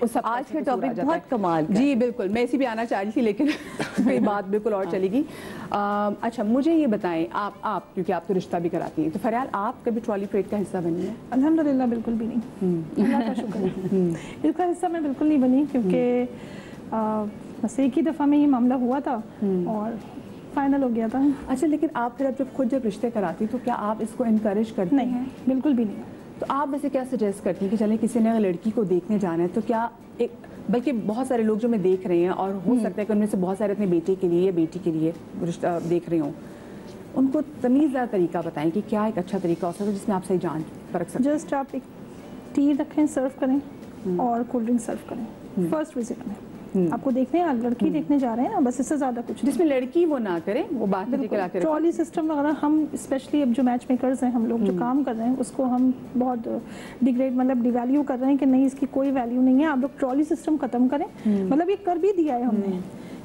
आज का टॉपिक बहुत कमाल का। जी बिल्कुल, मैं इसी पे आना चाह रही थी लेकिन मेरी बात बिल्कुल और चलेगी। अच्छा मुझे ये बताएं, आप क्योंकि आप तो रिश्ता भी कराती हैं, तो फरियाल आप कभी ट्रॉली परेड का हिस्सा बनी है? अल्हम्दुलिल्लाह बिल्कुल भी नहीं, अल्लाह का शुक्र है। इसका हिस्सा मैं बिल्कुल नहीं बनी, क्योंकि बस एक ही दफ़ा में ये मामला हुआ था और फाइनल हो गया था। अच्छा, लेकिन आप फिर जब रिश्ते कराती तो क्या आप इसको इनकरेज करती हैं? नहीं, बिल्कुल भी नहीं। तो आप वैसे क्या सजेस्ट करती हैं कि चलें किसी ने लड़की को देखने जाना है तो क्या एक, बल्कि बहुत सारे लोग जो मैं देख रहे हैं और हो सकता है कि उनमें से बहुत सारे अपने बेटे के लिए या बेटी के लिए रिश्ता देख रहे हों, उनको तमीज़दार तरीका बताएं कि क्या एक अच्छा तरीका हो सकता है जिसमें आप सही जान परख सकते हैं? जस्ट आप एक टी रखें, सर्व करें और कोल्ड ड्रिंक सर्व करें फर्स्ट विजिट में। आपको देखने हैं, लड़की देखने जा रहे हैं ना, बस इससे ज़्यादा कुछ जिसमें लड़की वो ना करे, वो बात ट्रॉली सिस्टम वगैरह हम स्पेशली अब जो मैच मेकर्स हैं, हम लोग जो काम कर रहे हैं उसको हम बहुत डिग्रेड मतलब डिवैल्यू कर रहे हैं कि नहीं इसकी कोई वैल्यू नहीं है, आप लोग ट्रॉली सिस्टम ख़त्म करें। मतलब ये कर भी दिया है हमने,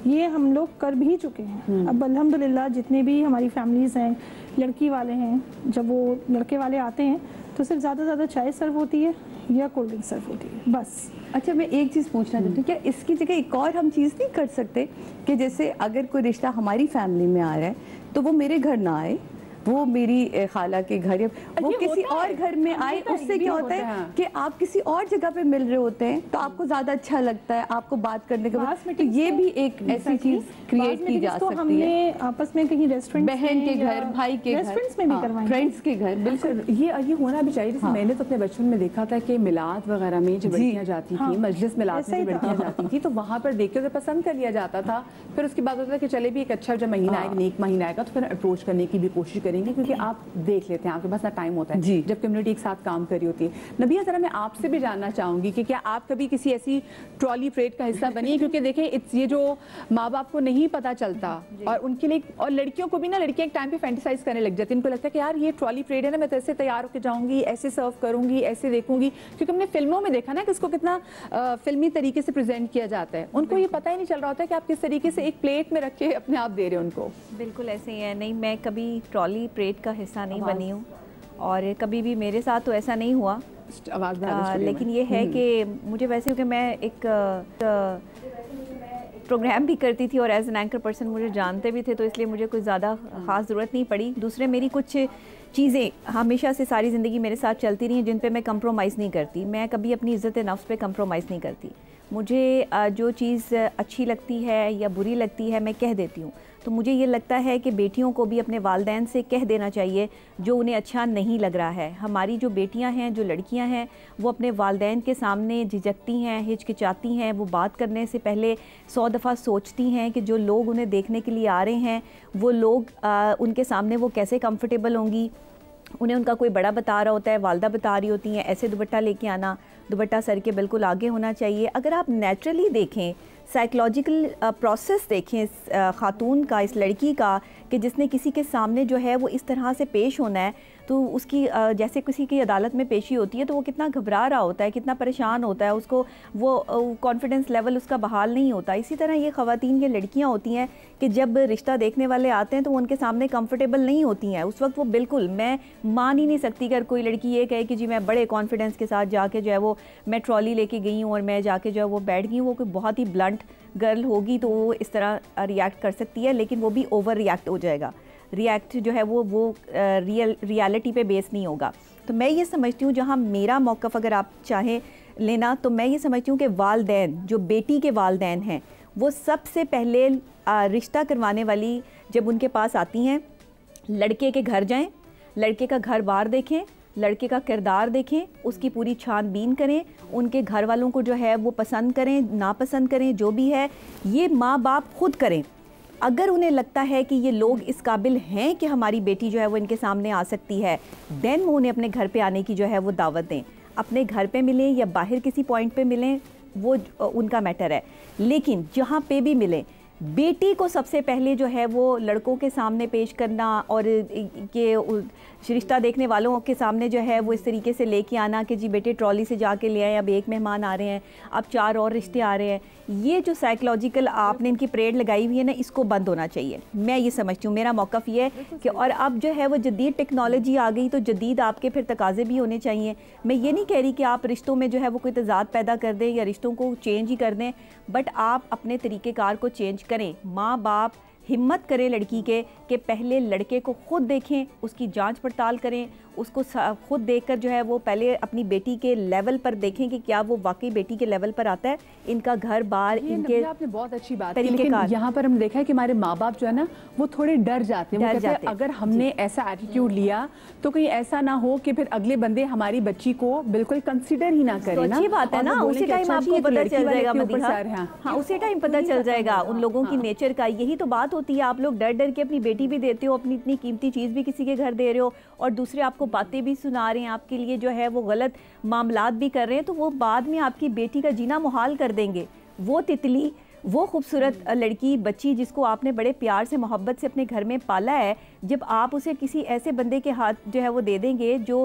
ये हम लोग कर भी चुके हैं। अब अल्हम्दुलिल्लाह जितने भी हमारी फैमिलीज़ हैं लड़की वाले हैं, जब वो लड़के वाले आते हैं तो सिर्फ ज़्यादा से ज़्यादा चाय सर्व होती है या कोल्ड ड्रिंक सर्व होती है, बस। अच्छा, मैं एक चीज़ पूछना चाहती हूँ, क्या इसकी जगह एक और हम चीज़ नहीं कर सकते कि जैसे अगर कोई रिश्ता हमारी फैमिली में आ रहा है तो वो मेरे घर ना आए, वो मेरी खाला के घर या वो किसी और घर में आए, उससे क्या होता है कि आप किसी और जगह पे मिल रहे होते हैं तो आपको ज़्यादा अच्छा लगता है, आपको बात करने के बाद, तो ये भी एक ऐसी चीज़ क्रिएट की जा सकती है। हमने आपस में कहीं रेस्टोरेंट, बहन के घर, भाई के घर, रेस्टोरेंट्स में भी करवाएं, फ्रेंड्स के घर, बिल्कुल ये होना भी चाहिए। जैसे मैंने तो अपने बचपन में देखा था कि मिलाद वगैरह में जब लड़कियाँ जाती थी, मजलिस मिलाद में जब लड़कियाँ जाती थी तो वहाँ पर देख के पसंद कर लिया जाता था। फिर उसके बाद होता था कि चले भी एक अच्छा जब महीना आएगा, नेक महीना आएगा तो फिर अप्रोच करने की भी कोशिश करेंगे, क्योंकि आप देख लेते हैं, आपके पास ना टाइम होता है जब कम्युनिटी एक साथ काम कर रही होती है। नबिया, जरा मैं आपसे भी जानना चाहूंगी कि क्या आप कभी किसी ऐसी ट्रॉली परेड का हिस्सा बनी है? क्योंकि देखें ये जो माँ बाप को नहीं पता चलता और उनके लिए, और लड़कियों को भी ना, लड़कियां एक टाइम पे फैंटेसाइज करने लग जाती है, उनको लगता है कि यार ये ट्रॉली परेड है ना, मैं तो ऐसे तैयार होकर जाऊंगी, ऐसे सर्व करूंगी, ऐसे देखूंगी, क्योंकि हमने फिल्मों में देखा ना कि इसको कितना फिल्मी तरीके से प्रेजेंट किया जाता है। उनको ये पता ही नहीं चल रहा होता है कि आप किस तरीके से एक प्लेट में रख के अपने आप दे रहे हो उनको। बिल्कुल ऐसे ही है। नहीं, मैं कभी ट्रॉली परेड का हिस्सा नहीं बनी हूँ और कभी भी मेरे साथ तो ऐसा नहीं हुआ। लेकिन ये है कि मुझे वैसे, क्योंकि मैं एक प्रोग्राम भी करती थी और एज एन एंकर पर्सन मुझे जानते भी थे, तो इसलिए मुझे कोई ज़्यादा ख़ास ज़रूरत नहीं पड़ी। दूसरे, मेरी कुछ चीज़ें हमेशा से सारी ज़िंदगी मेरे साथ चलती रही हैं जिन पे मैं कंप्रोमाइज़ नहीं करती। मैं कभी अपनी इज़्ज़त नफ्स पे कंप्रोमाइज़ नहीं करती। मुझे जो चीज़ अच्छी लगती है या बुरी लगती है मैं कह देती हूँ। तो मुझे ये लगता है कि बेटियों को भी अपने वालिदैन से कह देना चाहिए जो उन्हें अच्छा नहीं लग रहा है। हमारी जो बेटियां हैं, जो लड़कियां हैं, वो अपने वालिदैन के सामने झिझकती हैं, हिचकिचाती हैं, वो बात करने से पहले 100 दफ़ा सोचती हैं कि जो लोग उन्हें देखने के लिए आ रहे हैं वो लोग उनके सामने वो कैसे कंफर्टेबल होंगी। उन्हें उनका कोई बड़ा बता रहा होता है, वालदा बता रही होती हैं ऐसे दुपट्टा लेके आना, दुपट्टा सर के बिल्कुल आगे होना चाहिए। अगर आप नेचुरली देखें, साइकोलॉजिकल प्रोसेस देखें ख़ातून का, इस लड़की का, कि जिसने किसी के सामने जो है वो इस तरह से पेश होना है, तो उसकी जैसे किसी की अदालत में पेशी होती है तो वो कितना घबरा रहा होता है, कितना परेशान होता है, उसको वो कॉन्फिडेंस लेवल उसका बहाल नहीं होता। इसी तरह ये ख़वातीन, ये लड़कियां होती हैं कि जब रिश्ता देखने वाले आते हैं तो वो उनके सामने कंफर्टेबल नहीं होती हैं। उस वक्त वो बिल्कुल, मैं मान ही नहीं सकती कि अगर कोई लड़की ये कहे कि जी मैं बड़े कॉन्फिडेंस के साथ जाके जो है वो मैं ट्रॉली लेके गई हूँ और मैं जाके जो है वो बैठ गई हूँ। वो कोई बहुत ही ब्लंट गर्ल होगी तो वो इस तरह रिएक्ट कर सकती है, लेकिन वो भी ओवर रिएक्ट हो जाएगा। रिएक्ट जो है वो रियलिटी पे बेस नहीं होगा। तो मैं ये समझती हूँ, जहाँ मेरा मौक़िफ़ अगर आप चाहें लेना, तो मैं ये समझती हूँ कि वालिदैन, जो बेटी के वालिदैन हैं, वो सबसे पहले रिश्ता करवाने वाली जब उनके पास आती हैं, लड़के के घर जाएं, लड़के का घर बार देखें, लड़के का किरदार देखें, उसकी पूरी छानबीन करें, उनके घर वालों को जो है वो पसंद करें, नापसंद करें, जो भी है ये माँ बाप खुद करें। अगर उन्हें लगता है कि ये लोग इस काबिल हैं कि हमारी बेटी जो है वो इनके सामने आ सकती है, देन वो उन्हें अपने घर पे आने की जो है वो दावत दें। अपने घर पे मिलें या बाहर किसी पॉइंट पे मिलें, वो उनका मैटर है। लेकिन जहाँ पे भी मिलें, बेटी को सबसे पहले जो है वो लड़कों के सामने पेश करना और ये रिश्ता देखने वालों के सामने जो है वो इस तरीके से लेके आना कि जी बेटे ट्रॉली से जाके ले आए, अब एक मेहमान आ रहे हैं, अब 4 और रिश्ते आ रहे हैं, ये जो साइकोलॉजिकल आपने इनकी परेड लगाई हुई है ना, इसको बंद होना चाहिए। मैं ये समझती हूँ, मेरा मौक़िफ़ ये है कि और अब जो है वो जदीद टेक्नोलॉजी आ गई तो जदीद आपके फिर तकाजे भी होने चाहिए। मैं ये नहीं कह रही कि आप रिश्तों में जो है वो कोई तज़ाद पैदा कर दें या रिश्तों को चेंज ही कर दें, बट आप अपने तरीक़ेकार को चेंज करें। माँ बाप हिम्मत करें लड़की के कि पहले लड़के को खुद देखें, उसकी जांच पड़ताल करें, उसको खुद देखकर जो है वो पहले अपनी बेटी के लेवल पर देखें कि क्या वो वाकई बेटी के लेवल पर आता है, इनका घर बार इनके। आपने बहुत अच्छी बात की, लेकिन यहाँ पर हम देखा है कि हमारे माँ बाप जो है ना वो थोड़े डर जाते हैं। वो कहते हैं अगर हमने ऐसा एटीट्यूड लिया तो कहीं ऐसा ना हो कि फिर अगले बंदे हमारी बच्ची को बिल्कुल कंसिडर ही ना करें। अच्छी बात है ना, उसी टाइम आपको पता चल जाएगा मदीहा। हाँ, उसी टाइम पता चल जाएगा उन लोगों की नेचर का। यही तो बात होती है, आप लोग डर डर के अपनी बेटी भी देते हो, अपनी इतनी कीमती चीज़ भी किसी के घर दे रहे हो और दूसरे आपको बातें भी सुना रहे हैं, आपके लिए जो है वो गलत मामलात भी कर रहे हैं, तो वो बाद में आपकी बेटी का जीना मुहाल कर देंगे। वो तितली, वो खूबसूरत लड़की बच्ची जिसको आपने बड़े प्यार से मोहब्बत से अपने घर में पाला है, जब आप उसे किसी ऐसे बंदे के हाथ जो है वो दे देंगे जो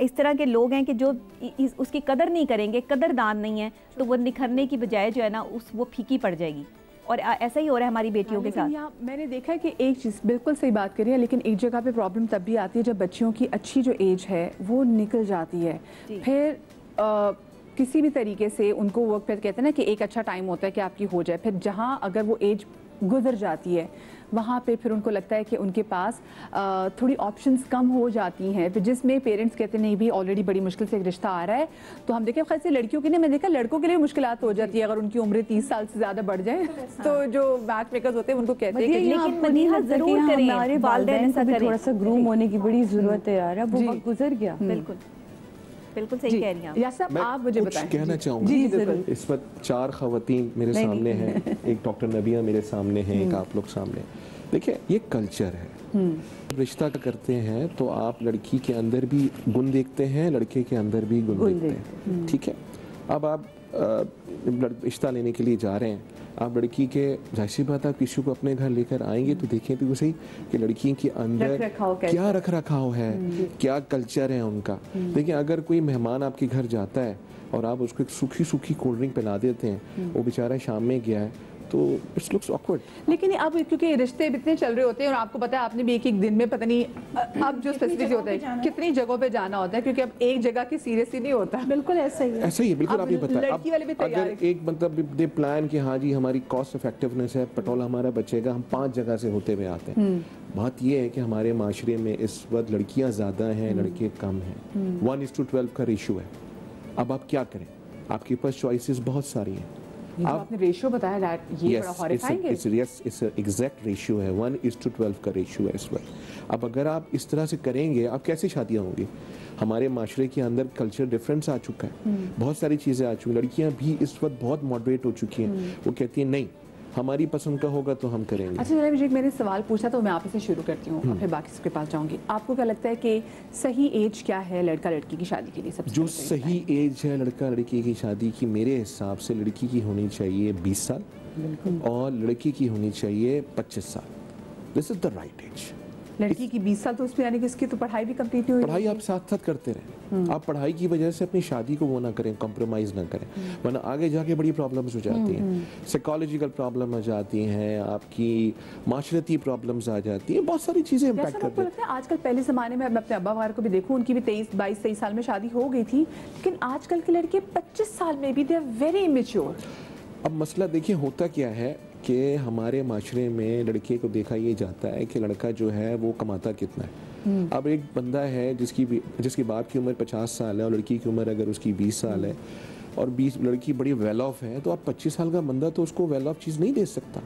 इस तरह के लोग हैं कि जो उसकी कदर नहीं करेंगे, कदरदान नहीं है, तो वो निखरने की बजाय जो है ना वो फीकी पड़ जाएगी। और ऐसा ही हो रहा है हमारी बेटियों के साथ। मैंने देखा है कि एक चीज़ बिल्कुल सही बात करी है, लेकिन एक जगह पे प्रॉब्लम तब भी आती है जब बच्चियों की अच्छी जो एज है वो निकल जाती है। फिर किसी भी तरीके से उनको वर्क पे कहते हैं ना कि एक अच्छा टाइम होता है कि आपकी हो जाए, फिर जहाँ अगर वो एज गुजर जाती है वहाँ पे फिर उनको लगता है कि उनके पास थोड़ी ऑप्शंस कम हो जाती हैं, फिर जिसमें पेरेंट्स कहते नहीं भी ऑलरेडी बड़ी मुश्किल से एक रिश्ता आ रहा है। तो हम देखें खास लड़कियों के लिए, मैं देखा लड़कों के लिए मुश्किलात हो जाती है अगर उनकी उम्र 30 साल से ज़्यादा बढ़ जाए। तो जो मैच मेकर्स होते हैं उनको कहते हैं कि लेकिन मदीहा ज़रूर करें, हमारे वालिदैन को भी थोड़ा सा ग्रूम होने की बड़ी ज़रूरत है यार, अब वो वक्त गुजर गया। बिल्कुल बिल्कुल सही कह रही हैं आप। आप मुझे बताएं। कहना चाहूँगा, इस वक्त 4 ख़वातीन मेरे सामने हैं, एक डॉक्टर नबिया मेरे सामने हैं, एक आप लोग सामने। देखिए ये कल्चर है, रिश्ता करते हैं तो आप लड़की के अंदर भी गुण देखते हैं, लड़के के अंदर भी गुण देखते हैं, ठीक है। अब आप रिश्ता लेने के लिए जा रहे हैं, आप लड़की के, जाहिर सी बात आप किसी को अपने घर लेकर आएंगे तो देखें तो सही कि लड़की के अंदर क्या रख रखाव है, क्या कल्चर है उनका। देखिए अगर कोई मेहमान आपके घर जाता है और आप उसको एक सूखी सूखी कोल्ड ड्रिंक पिला देते हैं, वो बेचारा शाम में गया है तो इट्स लुक्स ऑकवर्ड। लेकिन अब क्योंकि रिश्ते इतने चल रहे होते हैं और आपको पता है आपने भी एक दिन में पता नहीं अब जो स्पेसिफिक होता है कितनी जगहों पे जाना होता है, क्योंकि अब एक जगह की सीरियसली नहीं होता। बिल्कुल ऐसा ही है, ऐसा ही है, बिल्कुल आपने बताया। लड़की वाले भी तैयार अगर एक मतलब दे प्लान कि हाँ जी हमारी कॉस्ट इफेक्टिवनेस है, पेट्रोल हमारा बचेगा, हम 5 जगह से होते हुए आते हैं। बात यह है कि हमारे माशरे में इस वक्त लड़कियां ज़्यादा हैं, लड़के कम हैं, 1:12 का रेशो है। अब आप क्या करें, आपके पास चॉइसेस बहुत सारी हैं। आपने रेशियो बताया, ये बड़ा हॉरिफाइंग है। यस, इट्स एग्जैक्ट रेशियो है, 1:12 का रेशियो है इस वक्त। अब अगर आप इस तरह से करेंगे, आप कैसे शादियां होंगी? हमारे माशरे के अंदर कल्चर डिफरेंस आ चुका है, बहुत सारी चीज़ें आ चुकी हैं। लड़कियां भी इस वक्त बहुत मॉडरेट हो चुकी हैं, वो कहती हैं नहीं हमारी पसंद का होगा तो हम करेंगे। अच्छा जरा मुझे मैंने सवाल पूछा तो मैं आप से शुरू करती हूँ, फिर बाकी सबके पास जाऊँगी। आपको क्या लगता है कि सही एज क्या है लड़का लड़की की शादी के लिए? सबसे जो सही एज है लड़का लड़की की शादी की, मेरे हिसाब से लड़की की होनी चाहिए 20 साल और लड़की की होनी चाहिए 25 साल। This is the right age. लड़की की 20 साल तो उसमें यानी कि उसकी तो पढ़ाई भी कंप्लीट हुई। पढ़ाई आप साथ साथ करते रहें, आप पढ़ाई की वजह से अपनी शादी को वो ना करें, कॉम्प्रोमाइज़ ना करें, वरना आगे जाके बड़ी प्रॉब्लम्स हो जाती हैं। साइकोलॉजिकल प्रॉब्लम आ जाती हैं, आपकी माशरती प्रॉब्लम्स आ जाती हैं, बहुत सारी चीज़ें इम्पैक्ट करती हैं। आजकल पहले ज़माने में मैं अपने अब्बा वगैरह को भी देखूँ, उनकी भी 22-23 साल में शादी हो गई थी, लेकिन आजकल के लड़के 25 साल में भी दे आर वेरी इमेच्योर। अब मसला देखिए होता क्या है कि हमारे माशरे में लड़के को देखा ये जाता है कि लड़का जो है वो कमाता कितना है। अब एक बंदा है जिसकी बाप की उम्र 50 साल है और लड़की की उम्र अगर उसकी 20 साल है और 20 लड़की बड़ी वेल ऑफ है, तो आप 25 साल का बंदा तो उसको वेल ऑफ चीज़ नहीं दे सकता।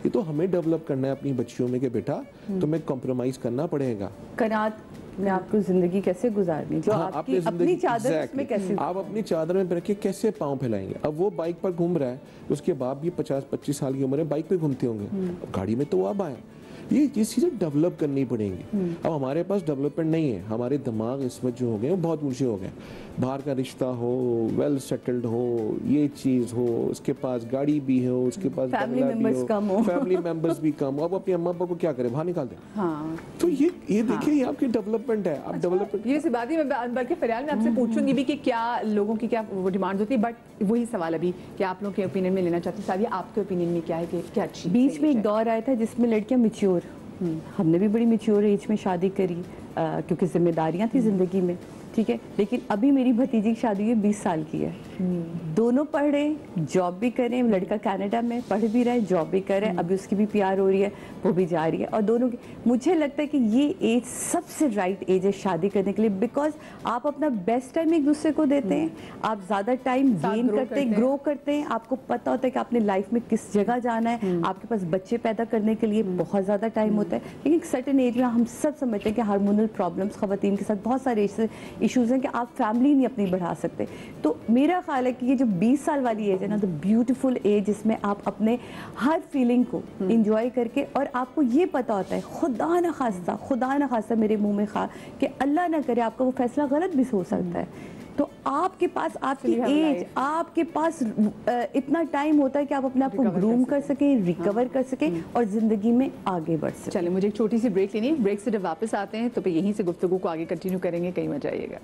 ये तो हमें डेवलप करना है अपनी बच्चियों में कि बेटा तुम्हें कॉम्प्रोमाइज़ करना पड़ेगा। कनात में आपको जिंदगी कैसे गुजारनी, जो आपकी अपनी चादर में कैसे, आप अपनी चादर में रख के कैसे पाँव फैलाएंगे। अब वो बाइक पर घूम रहा है, उसके बाप भी 50-25 साल की उम्र है, बाइक पे घूमते होंगे, गाड़ी में तो वो अब आए, ये चीज़ें डेवलप करनी पड़ेंगी। अब हमारे पास डेवलपमेंट नहीं है, हमारे दिमाग इस वक्त जो हो गए वो बहुत ऊंचे हो गए। बाहर का रिश्ता हो, वेल सेटल्ड हो, ये चीज़ हो, उसके पास गाड़ी भी हो, उसके पास फैमिली मेंबर्स कम हो, फैमिली मेंबर्स भी कम हो, अब अपने अम्मा पापा को क्या करें, बाहर निकाल दें। हाँ। तो ये देखिए ये आपकी डेवलपमेंट है। आप डेवलपमेंट ये बात ही मैं बल्कि फरियाल में आपसे पूछूंगी भी कि क्या लोगों की क्या वो डिमांड होती है, बट वही सवाल अभी कि आप लोगों के ओपिनियन में लेना चाहती हूँ। सादिया, आपके ओपिनियन में क्या है कि क्या अच्छी? बीच में एक दौर आया था जिसमें लड़कियां मैच्योर, हमने भी बड़ी मैच्योर एज में शादी करी क्योंकि जिम्मेदारियां थी जिंदगी में, ठीक है। लेकिन अभी मेरी भतीजी की शादी हुई 20 साल की है, दोनों पढ़े, जॉब भी करें, लड़का कनाडा में पढ़ भी रहा है, जॉब भी कर रहे हैं, अभी उसकी भी PR हो रही है, वो भी जा रही है, और दोनों की मुझे लगता है कि ये एज सबसे राइट एज है शादी करने के लिए, बिकॉज आप अपना बेस्ट टाइम एक दूसरे को देते हैं, आप ज़्यादा टाइम गेन करते हैं, ग्रो करते हैं, आपको पता होता है कि आपने लाइफ में किस जगह जाना है, आपके पास बच्चे पैदा करने के लिए बहुत ज़्यादा टाइम होता है। लेकिन एक सर्टेन एज में हम सब समझते हैं कि हार्मोनल प्रॉब्लम्स खवातीन के साथ बहुत सारे इश्यूज हैं कि आप फैमिली नहीं अपनी बढ़ा सकते। तो मेरा ख्याल है कि ये जो 20 साल वाली एज है ना, द ब्यूटीफुल एज, जिसमें आप अपने हर फीलिंग को इंजॉय करके, और आपको ये पता होता है खुदा न खास्ता मेरे मुंह में खा कि अल्लाह ना करे आपका वो फैसला गलत भी हो सकता है, तो आपके पास आपकी एज, आपके पास इतना टाइम होता है कि आप अपने आप को ग्रूम कर सकें, रिकवर कर सकें और ज़िंदगी में आगे बढ़ सकें। चलिए मुझे एक छोटी सी ब्रेक लेनी है, ब्रेक से जब वापस आते हैं तो फिर यहीं से गुफ्तगू को आगे कंटिन्यू करेंगे, कहीं मत जाइएगा।